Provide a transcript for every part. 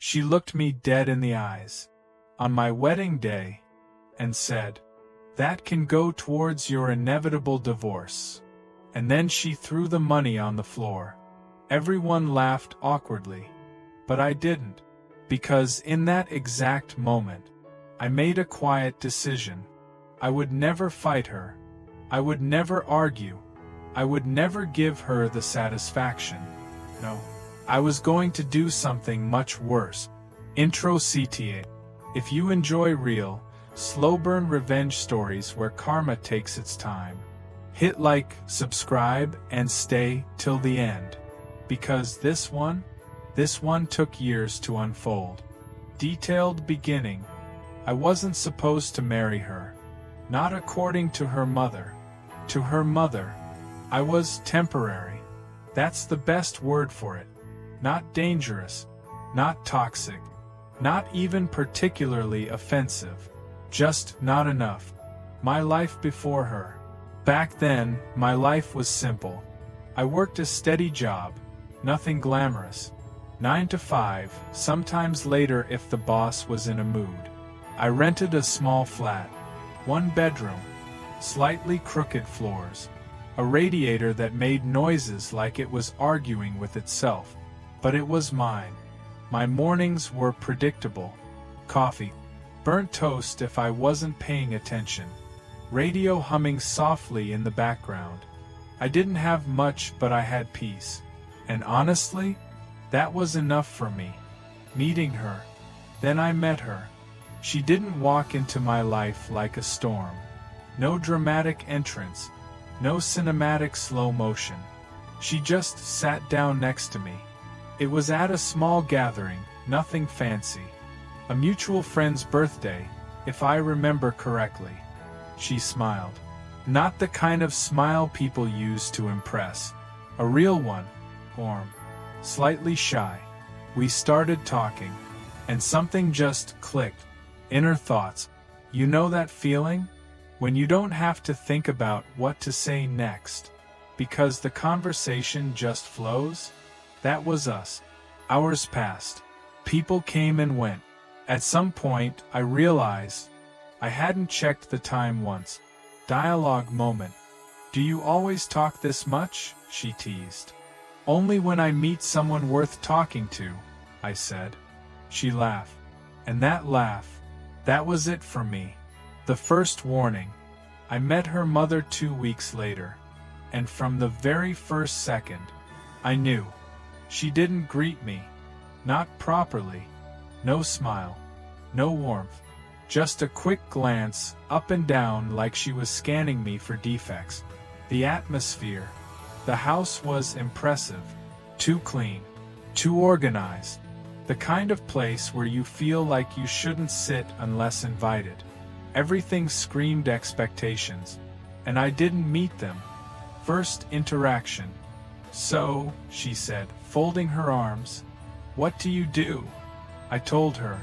She looked me dead in the eyes, on my wedding day, and said, "That can go towards your inevitable divorce." And then she threw the money on the floor. Everyone laughed awkwardly, but I didn't, because in that exact moment, I made a quiet decision. I would never fight her. I would never argue. I would never give her the satisfaction. No, I was going to do something much worse. Intro CTA. If you enjoy real, slow-burn revenge stories where karma takes its time, hit like, subscribe, and stay till the end. Because this one took years to unfold. Detailed beginning. I wasn't supposed to marry her. Not according to her mother. To her mother, I was temporary. That's the best word for it. Not dangerous. Not toxic. Not even particularly offensive. Just not enough. My life before her. Back then, my life was simple. I worked a steady job. Nothing glamorous. 9 to 5, sometimes later if the boss was in a mood. I rented a small flat. 1 bedroom. Slightly crooked floors. A radiator that made noises like it was arguing with itself. But it was mine. My mornings were predictable. Coffee. Burnt toast if I wasn't paying attention. Radio humming softly in the background. I didn't have much, but I had peace. And honestly, that was enough for me. Meeting her. Then I met her. She didn't walk into my life like a storm. No dramatic entrance. No cinematic slow motion. She just sat down next to me. It was at a small gathering, nothing fancy. A mutual friend's birthday, if I remember correctly. She smiled. Not the kind of smile people use to impress. A real one. Warm. Slightly shy. We started talking. And something just clicked. Inner thoughts. You know that feeling? When you don't have to think about what to say next. Because the conversation just flows? That was us. Hours passed. People came and went. At some point, I realized I hadn't checked the time once. Dialogue moment. "Do you always talk this much?" she teased. "Only when I meet someone worth talking to," I said. She laughed. And that laugh, that was it for me. The first warning. I met her mother 2 weeks later. And from the very first second, I knew. She didn't greet me. Not properly. No smile. No warmth. Just a quick glance, up and down like she was scanning me for defects. The atmosphere. The house was impressive. Too clean. Too organized. The kind of place where you feel like you shouldn't sit unless invited. Everything screamed expectations. And I didn't meet them. First interaction. "So," she said, folding her arms, "what do you do?" I told her.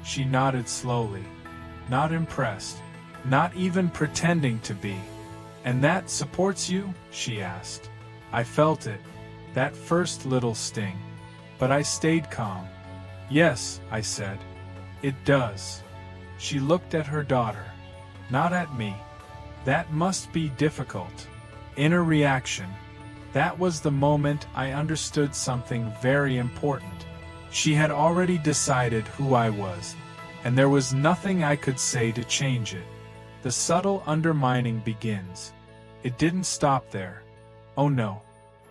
She nodded slowly. Not impressed. Not even pretending to be. "And that supports you?" she asked. I felt it. That first little sting. But I stayed calm. "Yes," I said. "It does." She looked at her daughter. Not at me. That must be difficult. Inner reaction. That was the moment I understood something very important. She had already decided who I was, and there was nothing I could say to change it. The subtle undermining begins. It didn't stop there. Oh no.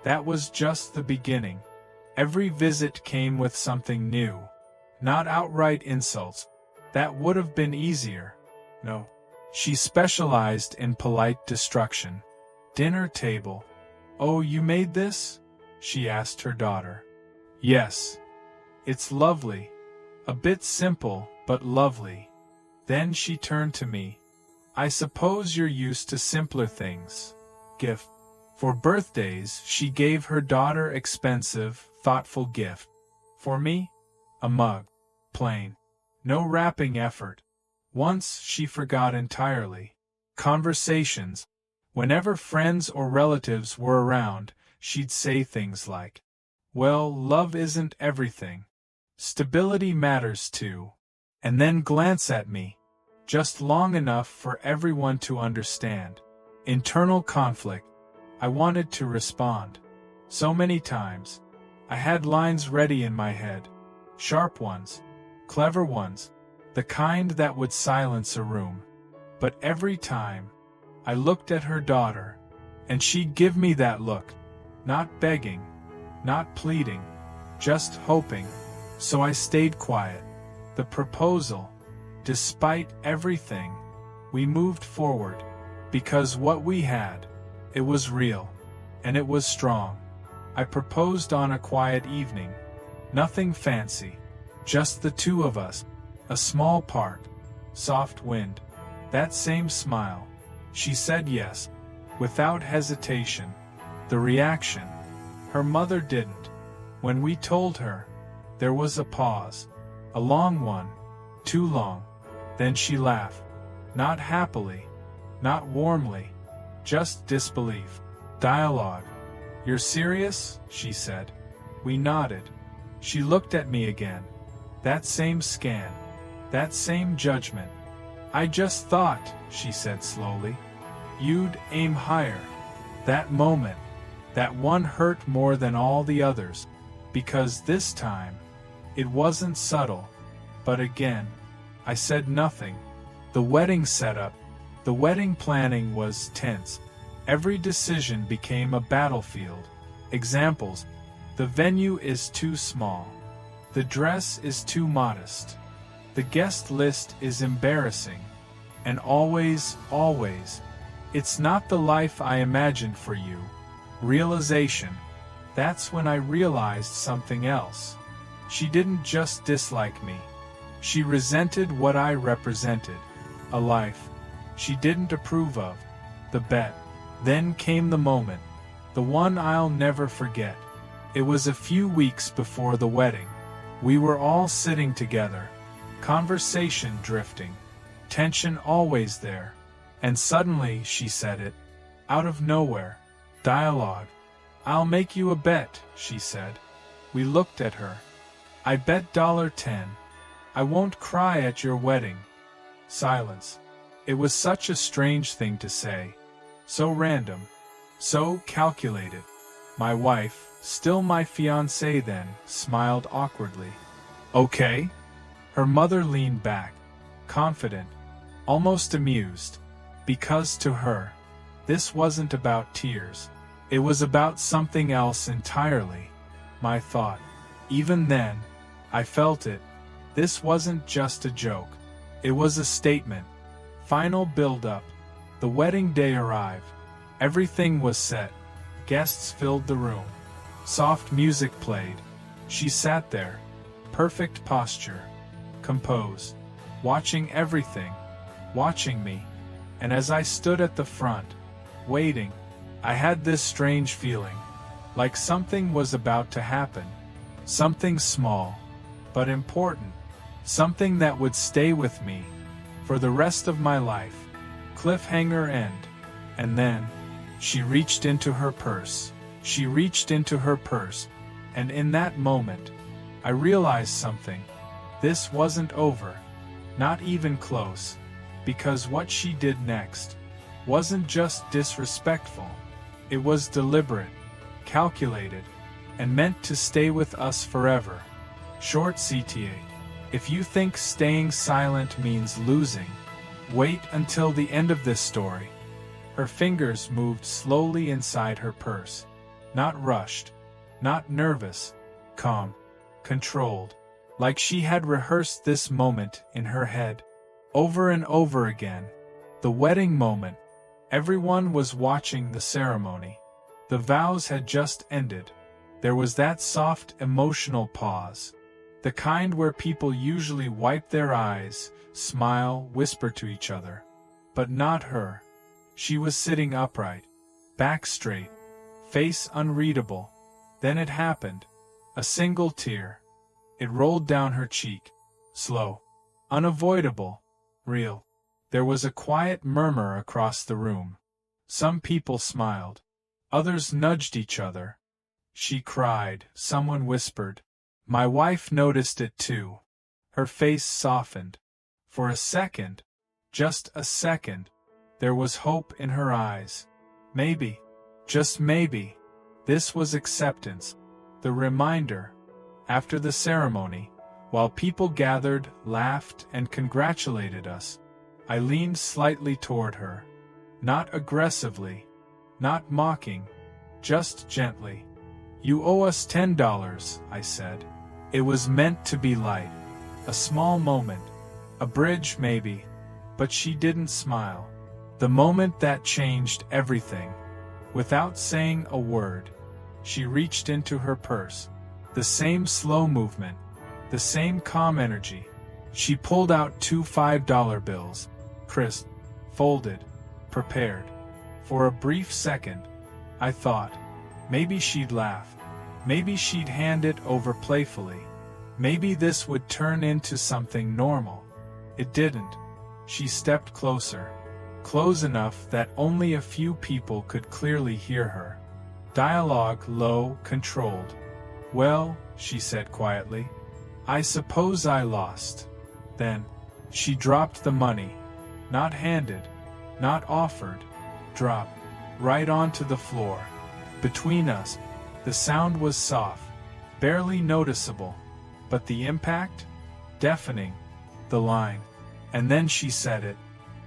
That was just the beginning. Every visit came with something new. Not outright insults. That would have been easier. No. She specialized in polite destruction. Dinner table. "Oh, you made this?" she asked her daughter. "Yes. It's lovely. A bit simple, but lovely." Then she turned to me. "I suppose you're used to simpler things." Gift. For birthdays, she gave her daughter expensive, thoughtful gift. For me? A mug. Plain. No wrapping effort. Once she forgot entirely. Conversations. Whenever friends or relatives were around, she'd say things like, "Well, love isn't everything." Stability matters too. And then glance at me. Just long enough for everyone to understand. Internal conflict. I wanted to respond. So many times. I had lines ready in my head. Sharp ones. Clever ones. The kind that would silence a room. But every time, I looked at her daughter, and she'd give me that look. Not begging. Not pleading. Just hoping. So I stayed quiet. The proposal. Despite everything, we moved forward. Because what we had, it was real. And it was strong. I proposed on a quiet evening. Nothing fancy. Just the two of us. A small park. Soft wind. That same smile. She said yes. Without hesitation. The reaction. Her mother didn't. When we told her, there was a pause. A long one. Too long. Then she laughed. Not happily. Not warmly. Just disbelief. Dialogue. You're serious? She said. We nodded. She looked at me again. That same scan. That same judgment. I just thought, she said slowly, you'd aim higher. That moment. That one hurt more than all the others. Because this time, it wasn't subtle. But again, I said nothing. The wedding setup, the wedding planning was tense. Every decision became a battlefield. Examples. The venue is too small. The dress is too modest. The guest list is embarrassing. And always, it's not the life I imagined for you. Realization. That's when I realized something else. She didn't just dislike me. She resented what I represented. A life she didn't approve of. The bet. Then came the moment. The one I'll never forget. It was a few weeks before the wedding. We were all sitting together. Conversation drifting. Tension always there. And suddenly she said it. Out of nowhere. Dialogue. I'll make you a bet, she said. We looked at her. I bet $10. I won't cry at your wedding. Silence. It was such a strange thing to say. So random. So calculated. My wife, still my fiancée then, smiled awkwardly. Okay? Her mother leaned back. Confident. Almost amused. Because to her, this wasn't about tears. It was about something else entirely. My thought. Even then, I felt it. This wasn't just a joke. It was a statement. Final build-up. The wedding day arrived. Everything was set. Guests filled the room. Soft music played. She sat there. Perfect posture. Composed. Watching everything. Watching me. And as I stood at the front, waiting, I had this strange feeling. Like something was about to happen. Something small, but important. Something that would stay with me for the rest of my life. Cliffhanger end. And then, she reached into her purse. She reached into her purse. And in that moment, I realized something. This wasn't over. Not even close. Because what she did next wasn't just disrespectful. It was deliberate, calculated, and meant to stay with us forever. Short CTA. If you think staying silent means losing, wait until the end of this story. Her fingers moved slowly inside her purse. Not rushed, not nervous, calm, controlled, like she had rehearsed this moment in her head. Over and over again. The wedding moment. Everyone was watching the ceremony. The vows had just ended. There was that soft, emotional pause. The kind where people usually wipe their eyes, smile, whisper to each other. But not her. She was sitting upright, back straight, face unreadable. Then it happened. A single tear. It rolled down her cheek. Slow. Unavoidable. Real. There was a quiet murmur across the room. Some people smiled. Others nudged each other. She cried, someone whispered. My wife noticed it too. Her face softened. For a second, just a second, there was hope in her eyes. Maybe, just maybe, this was acceptance. The reminder. After the ceremony, while people gathered, laughed, and congratulated us, I leaned slightly toward her. Not aggressively, not mocking, just gently. "You owe us $10, I said. It was meant to be light. A small moment. A bridge maybe. But she didn't smile. The moment that changed everything. Without saying a word, she reached into her purse. The same slow movement. The same calm energy. She pulled out 2 $5 bills. Crisp. Folded. Prepared. For a brief second, I thought, maybe she'd laugh. Maybe she'd hand it over playfully. Maybe this would turn into something normal. It didn't. She stepped closer. Close enough that only a few people could clearly hear her. Dialogue low, controlled. "Well," she said quietly, "I suppose I lost." Then, she dropped the money. Not handed. Not offered. Dropped. Right onto the floor. Between us, the sound was soft. Barely noticeable. But the impact? Deafening. The line. And then she said it.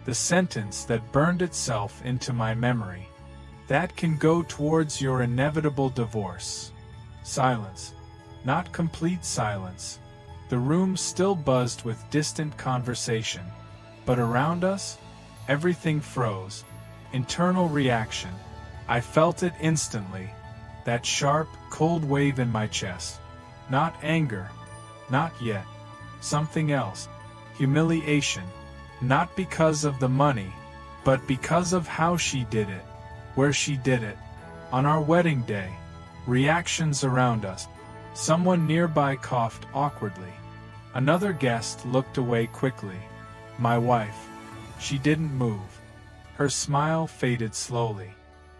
The sentence that burned itself into my memory. "That can go towards your inevitable divorce." Silence. Not complete silence. The room still buzzed with distant conversation. But around us, everything froze. Internal reaction. I felt it instantly. That sharp, cold wave in my chest. Not anger. Not yet. Something else. Humiliation. Not because of the money, but because of how she did it. Where she did it. On our wedding day. Reactions around us. Someone nearby coughed awkwardly. Another guest looked away quickly. My wife. She didn't move. Her smile faded slowly.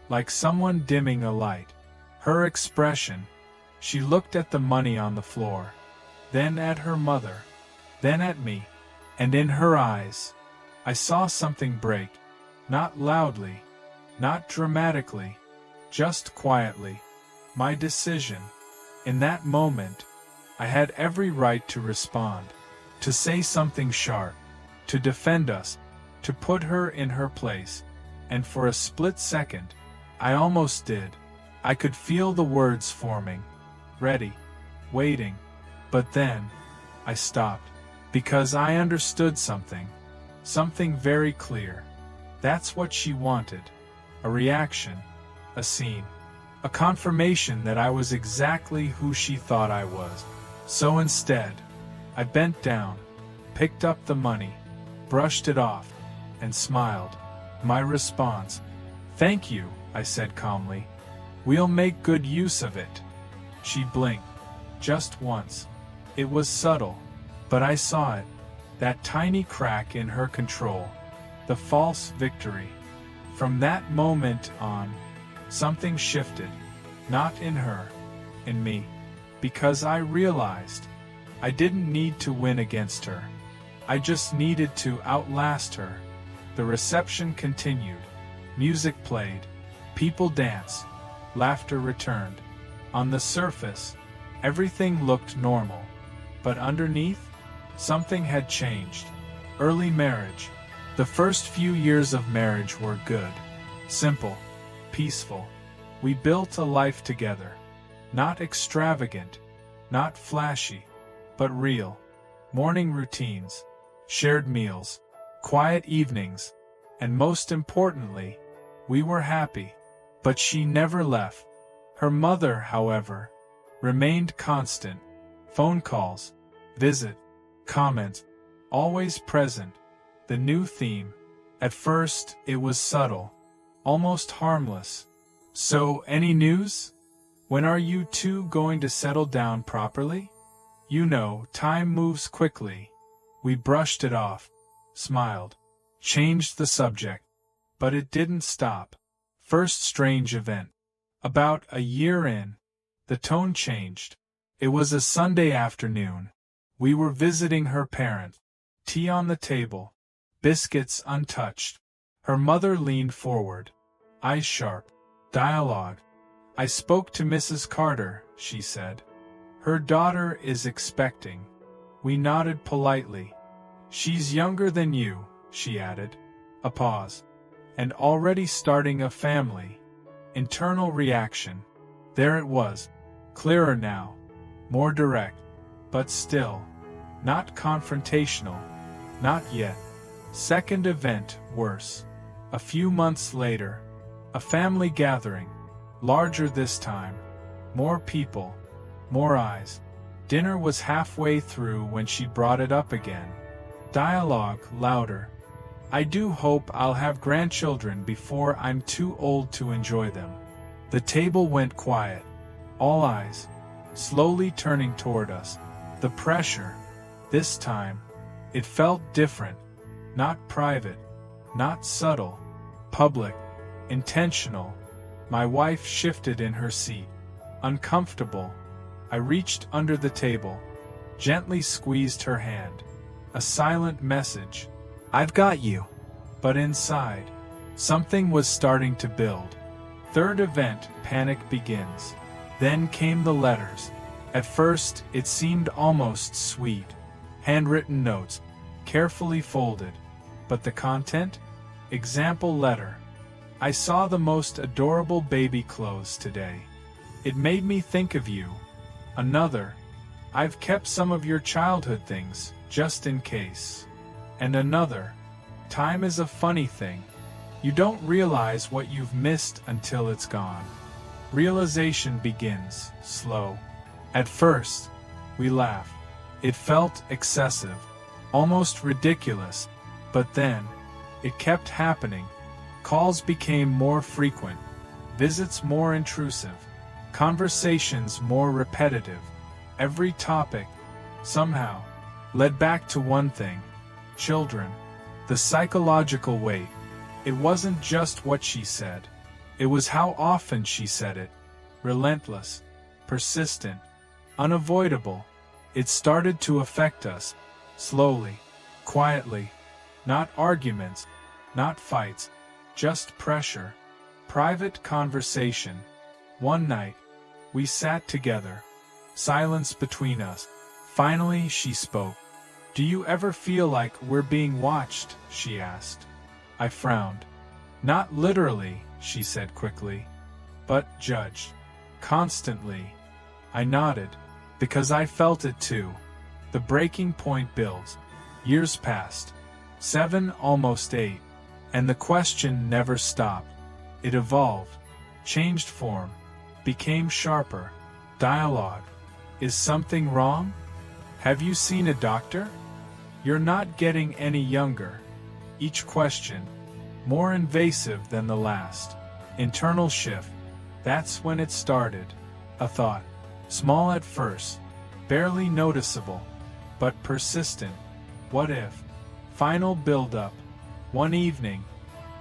Like someone dimming a light. Her expression. She looked at the money on the floor. Then at her mother. Then at me. And in her eyes, I saw something break. Not loudly. Not dramatically. Just quietly. My decision. In that moment, I had every right to respond. To say something sharp. To defend us. To put her in her place. And for a split second, I almost did. I could feel the words forming. Ready. Waiting. But then, I stopped. Because I understood something. Something very clear. That's what she wanted. A reaction. A scene. A confirmation that I was exactly who she thought I was. So instead, I bent down, picked up the money, brushed it off, and smiled. My response. "Thank you," I said calmly. "We'll make good use of it." She blinked. Just once. It was subtle. But I saw it. That tiny crack in her control. The false victory. From that moment on, something shifted. Not in her. In me. Because I realized I didn't need to win against her. I just needed to outlast her. The reception continued. Music played. People danced. Laughter returned. On the surface, everything looked normal. But underneath, something had changed. Early marriage. The first few years of marriage were good. Simple. Peaceful. We built a life together. Not extravagant. Not flashy. But real. Morning routines. Shared meals. Quiet evenings. And most importantly, we were happy. But she never left. Her mother, however, remained constant. Phone calls. Visit. Comments. Always present. The new theme. At first, it was subtle. Almost harmless. "So, any news? When are you two going to settle down properly? You know, time moves quickly." We brushed it off. Smiled. Changed the subject. But it didn't stop. First strange event. About a year in, the tone changed. It was a Sunday afternoon. We were visiting her parents. Tea on the table, biscuits untouched. Her mother leaned forward, eyes sharp. Dialogue. "I spoke to Mrs. Carter," she said. "Her daughter is expecting." We nodded politely. "She's younger than you," she added. A pause. "And already starting a family." Internal reaction. There it was. Clearer now. More direct. But still. Not confrontational. Not yet. Second event, worse. A few months later. A family gathering. Larger this time. More people. More eyes. Dinner was halfway through when she brought it up again. Dialogue louder. "I do hope I'll have grandchildren before I'm too old to enjoy them." The table went quiet. All eyes. Slowly turning toward us. The pressure. This time. It felt different. Not private. Not subtle. Public. Intentional. My wife shifted in her seat. Uncomfortable. I reached under the table. Gently squeezed her hand. A silent message. "I've got you." But inside, something was starting to build. Third event, panic begins. Then came the letters. At first, it seemed almost sweet. Handwritten notes, carefully folded. But the content? Example letter. "I saw the most adorable baby clothes today. It made me think of you." Another. "I've kept some of your childhood things, just in case." And another. "Time is a funny thing. You don't realize what you've missed until it's gone." Realization begins, slow. At first, we laughed. It felt excessive, almost ridiculous. But then, it kept happening. Calls became more frequent, visits more intrusive, conversations more repetitive. Every topic, somehow, led back to one thing: children. The psychological weight. It wasn't just what she said. It was how often she said it. Relentless, persistent, unavoidable. It started to affect us, slowly, quietly. Not arguments, not fights, just pressure. Private conversation. One night, we sat together. Silence between us. Finally, she spoke. "Do you ever feel like we're being watched?" she asked. I frowned. "Not literally," she said quickly. "But judged. Constantly." I nodded, because I felt it too. The breaking point builds. Years passed. 7, almost 8. And the question never stopped. It evolved, changed form, became sharper. Dialogue. "Is something wrong? Have you seen a doctor? You're not getting any younger." Each question, more invasive than the last. Internal shift. That's when it started. A thought. Small at first, barely noticeable, but persistent. What if? Final build-up. One evening,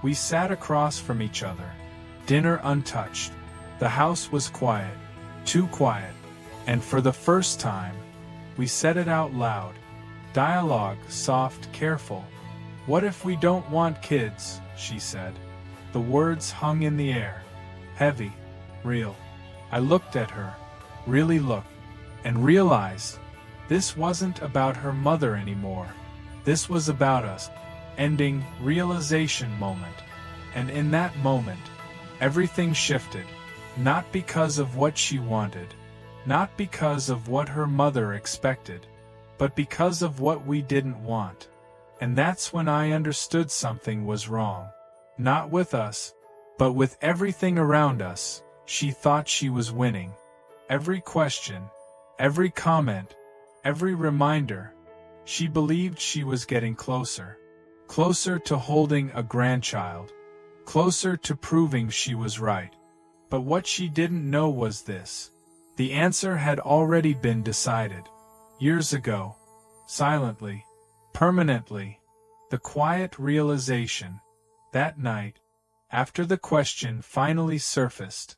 we sat across from each other. Dinner untouched. The house was quiet. Too quiet. And for the first time, we said it out loud. Dialogue, soft, careful. "What if we don't want kids?" she said. The words hung in the air. Heavy. Real. I looked at her. Really looked. And realized, this wasn't about her mother anymore. This was about us. Ending, realization moment. And in that moment, everything shifted. Not because of what she wanted. Not because of what her mother expected. But because of what we didn't want. And that's when I understood something was wrong. Not with us, but with everything around us. She thought she was winning. Every question, every comment, every reminder. She believed she was getting closer. Closer to holding a grandchild. Closer to proving she was right. But what she didn't know was this. The answer had already been decided. Years ago. Silently. Permanently. The quiet realization. That night. After the question finally surfaced.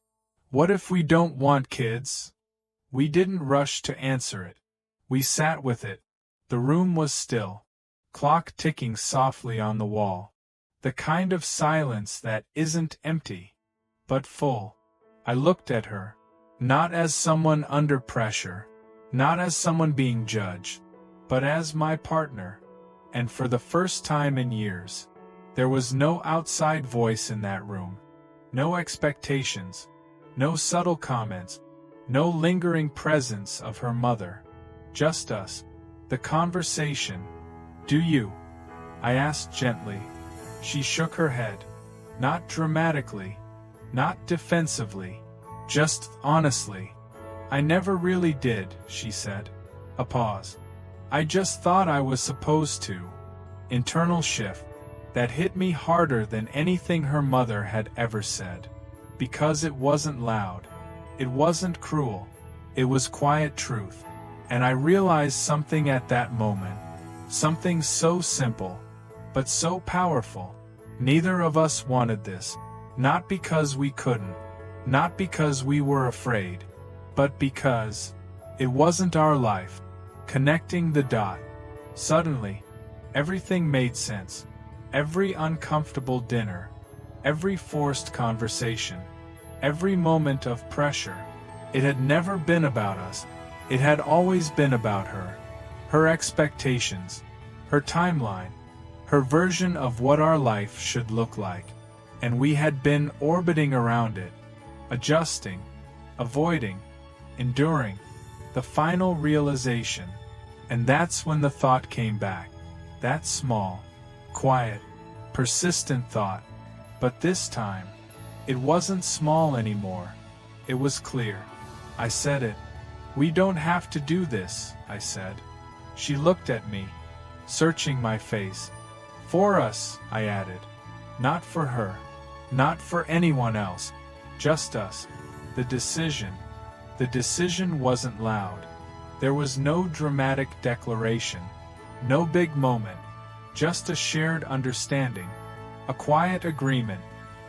What if we don't want kids? We didn't rush to answer it. We sat with it. The room was still. Clock ticking softly on the wall. The kind of silence that isn't empty, but full. I looked at her, not as someone under pressure, not as someone being judged, but as my partner. And for the first time in years, there was no outside voice in that room. No expectations, no subtle comments, no lingering presence of her mother. Just us. The conversation. "Do you?" I asked gently. She shook her head. Not dramatically, not defensively, just honestly. "I never really did," she said. A pause. "I just thought I was supposed to." Internal shift. That hit me harder than anything her mother had ever said. Because it wasn't loud. It wasn't cruel. It was quiet truth. And I realized something at that moment. Something so simple, but so powerful. Neither of us wanted this. Not because we couldn't. Not because we were afraid. But because it wasn't our life. Connecting the dot. Suddenly, everything made sense. Every uncomfortable dinner. Every forced conversation. Every moment of pressure. It had never been about us. It had always been about her. Her expectations. Her timeline. Her version of what our life should look like. And we had been orbiting around it. Adjusting. Avoiding. Enduring. The final realization. And that's when the thought came back. That small, quiet, persistent thought. But this time, it wasn't small anymore. It was clear. I said it. "We don't have to do this," I said. She looked at me, searching my face. "For us," I added. Not for her. Not for anyone else. Just us. The decision. The decision wasn't loud. There was no dramatic declaration. No big moment. Just a shared understanding. A quiet agreement.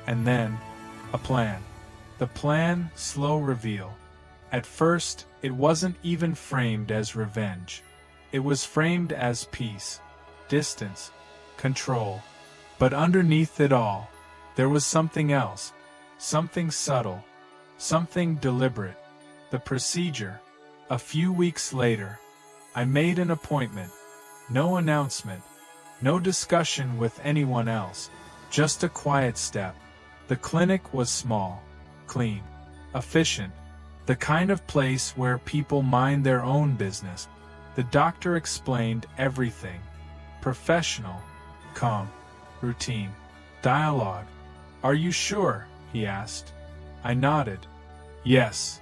And then, a plan. The plan, slow reveal. At first, it wasn't even framed as revenge. It was framed as peace, distance, control. But underneath it all, there was something else. Something subtle. Something deliberate. The procedure. A few weeks later, I made an appointment. No announcement. No discussion with anyone else. Just a quiet step. The clinic was small, clean, efficient. The kind of place where people mind their own business. The doctor explained everything. Professional, calm, routine, dialogue. "Are you sure?" he asked. I nodded. Yes.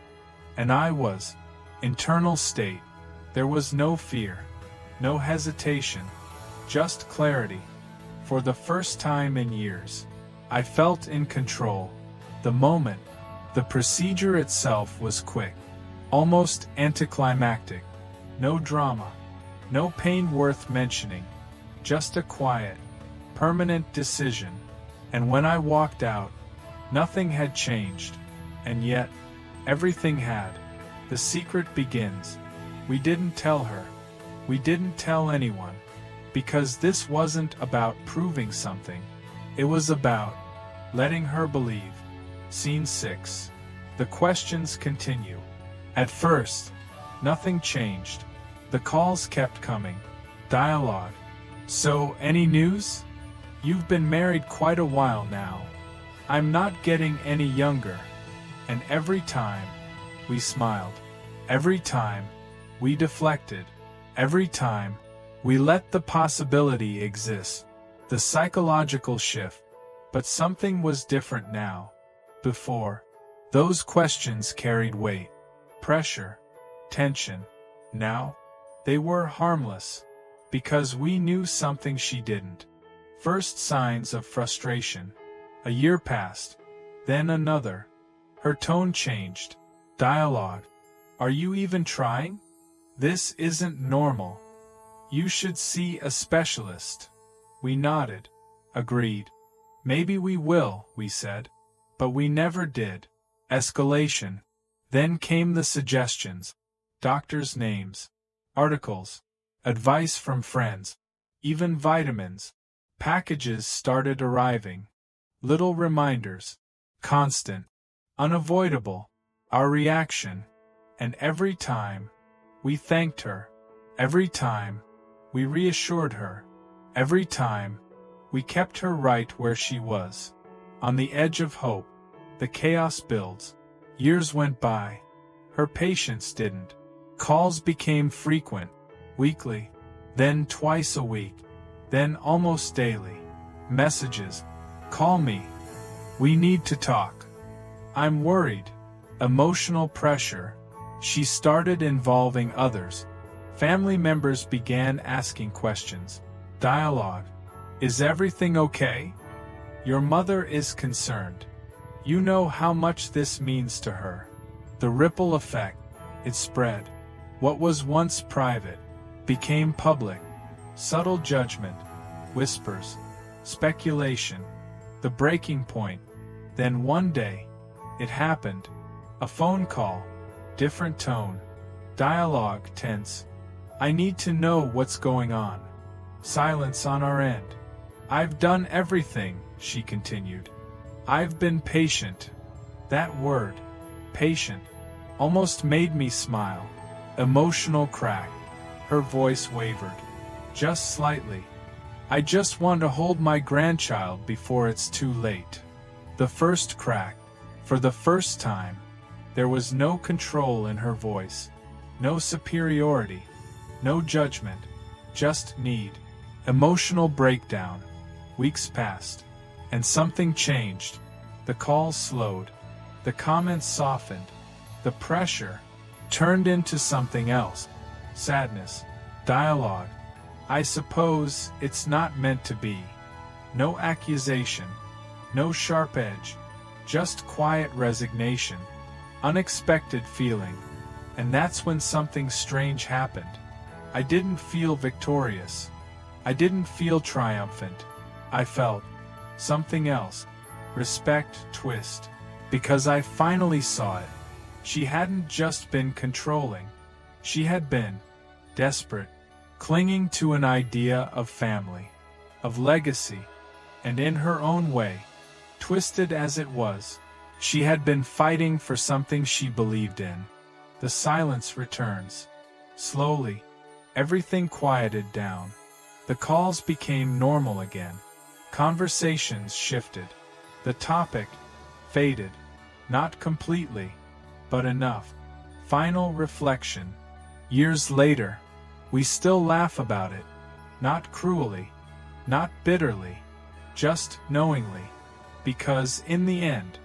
And I was. Internal state. There was no fear. No hesitation. Just clarity. For the first time in years, I felt in control. The moment. The procedure itself was quick. Almost anticlimactic. No drama. No pain worth mentioning. Just a quiet, permanent decision. And when I walked out, nothing had changed. And yet, everything had. The secret begins. We didn't tell her. We didn't tell anyone. Because this wasn't about proving something. It was about letting her believe. Scene 6. The questions continue. At first, nothing changed. The calls kept coming. Dialogue. "So, any news? You've been married quite a while now. I'm not getting any younger." And every time, we smiled. Every time, we deflected. Every time, we let the possibility exist. The psychological shift. But something was different now. Before, those questions carried weight, pressure, tension. Now, they were harmless. Because we knew something she didn't. First signs of frustration. A year passed. Then another. Her tone changed. Dialogue. "Are you even trying? This isn't normal. You should see a specialist." We nodded. Agreed. "Maybe we will," we said. But we never did. Escalation. Then came the suggestions, doctors' names, articles, advice from friends, even vitamins. Packages started arriving. Little reminders, constant, unavoidable, our reaction. And every time, we thanked her. Every time, we reassured her. Every time, we kept her right where she was. On the edge of hope, the chaos builds. Years went by. Her patience didn't. Calls became frequent, weekly, then twice a week, then almost daily. Messages, call me. We need to talk. I'm worried. Emotional pressure. She started involving others. Family members began asking questions. Dialogue. Is everything okay? Your mother is concerned. You know how much this means to her. The ripple effect. It spread. What was once private became public. Subtle judgment, whispers, speculation, the breaking point. Then one day, it happened. A phone call, different tone, dialogue tense. I need to know what's going on. Silence on our end. I've done everything, she continued. I've been patient. That word, patient, almost made me smile. Emotional crack. Her voice wavered. Just slightly. I just want to hold my grandchild before it's too late. The first crack. For the first time, there was no control in her voice. No superiority. No judgment. Just need. Emotional breakdown. Weeks passed. And something changed. The calls slowed. The comments softened. The pressure turned into something else. Sadness. Dialogue. I suppose it's not meant to be. No accusation. No sharp edge. Just quiet resignation. Unexpected feeling. And that's when something strange happened. I didn't feel victorious. I didn't feel triumphant. I felt something else. Respect, twist. Because I finally saw it. She hadn't just been controlling. She had been desperate, clinging to an idea of family, of legacy, and in her own way, twisted as it was, she had been fighting for something she believed in. The silence returns. Slowly, everything quieted down. The calls became normal again. Conversations shifted. The topic faded. Not completely, but enough. Final reflection. Years later, we still laugh about it. Not cruelly, not bitterly, just knowingly. Because in the end,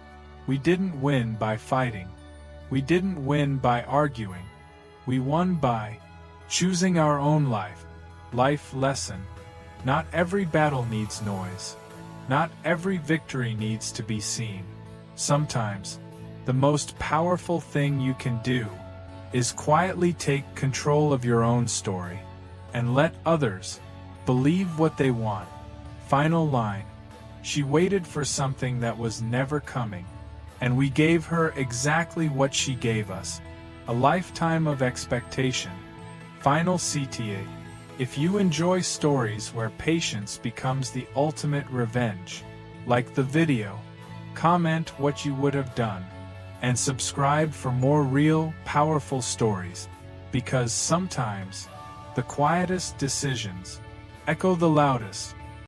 we didn't win by fighting. We didn't win by arguing. We won by choosing our own life. Life lesson. Not every battle needs noise. Not every victory needs to be seen. Sometimes, the most powerful thing you can do is quietly take control of your own story and let others believe what they want. Final line. She waited for something that was never coming, and we gave her exactly what she gave us. A lifetime of expectation. Final CTA. If you enjoy stories where patience becomes the ultimate revenge, like the video, comment what you would have done, and subscribe for more real, powerful stories, because sometimes the quietest decisions echo the loudest.